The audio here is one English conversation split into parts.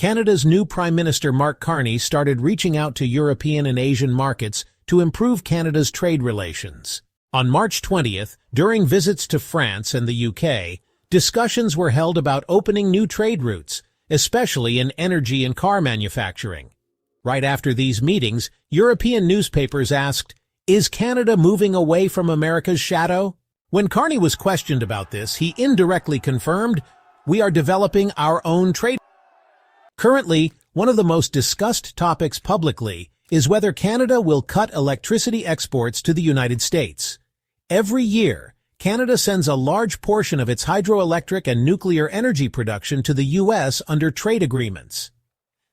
Canada's new Prime Minister Mark Carney started reaching out to European and Asian markets to improve Canada's trade relations. On March 20th, during visits to France and the UK, discussions were held about opening new trade routes, especially in energy and car manufacturing. Right after these meetings, European newspapers asked, "Is Canada moving away from America's shadow?" When Carney was questioned about this, he indirectly confirmed, "We are developing our own trade." Currently, one of the most discussed topics publicly is whether Canada will cut electricity exports to the United States. Every year, Canada sends a large portion of its hydroelectric and nuclear energy production to the U.S. under trade agreements.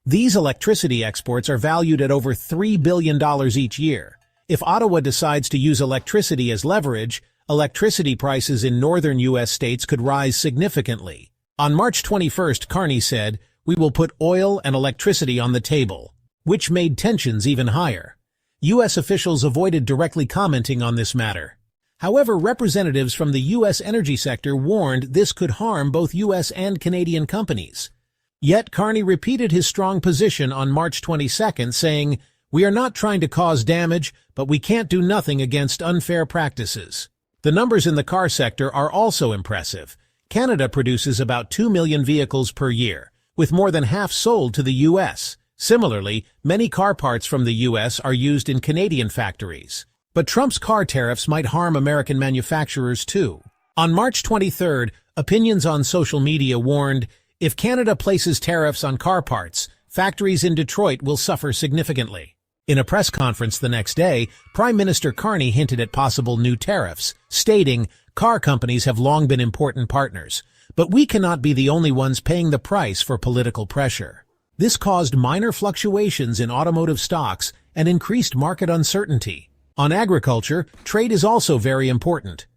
These electricity exports are valued at over $3 billion each year. If Ottawa decides to use electricity as leverage, electricity prices in northern U.S. states could rise significantly. On March 21st, Carney said, "We will put oil and electricity on the table," which made tensions even higher. U.S. officials avoided directly commenting on this matter. However, representatives from the U.S. energy sector warned this could harm both U.S. and Canadian companies. Yet Carney repeated his strong position on March 22nd, saying, "We are not trying to cause damage, but we can't do nothing against unfair practices." The numbers in the car sector are also impressive. Canada produces about 2 million vehicles per year, with more than half sold to the U.S. Similarly, many car parts from the U.S. are used in Canadian factories. But Trump's car tariffs might harm American manufacturers too. On March 23rd, opinions on social media warned, if Canada places tariffs on car parts, factories in Detroit will suffer significantly. In a press conference the next day, Prime Minister Carney hinted at possible new tariffs, stating, "Car companies have long been important partners, but we cannot be the only ones paying the price for political pressure." This caused minor fluctuations in automotive stocks and increased market uncertainty. On agriculture, trade is also very important.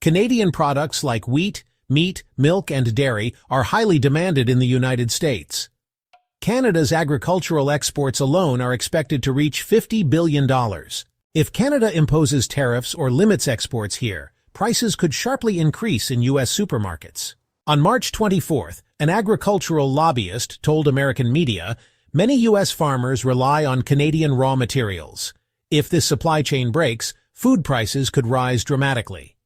Canadian products like wheat, meat, milk, and dairy are highly demanded in the United States. Canada's agricultural exports alone are expected to reach $50 billion. If Canada imposes tariffs or limits exports here, prices could sharply increase in U.S. supermarkets. On March 24th, an agricultural lobbyist told American media, "Many U.S. farmers rely on Canadian raw materials. If this supply chain breaks, food prices could rise dramatically."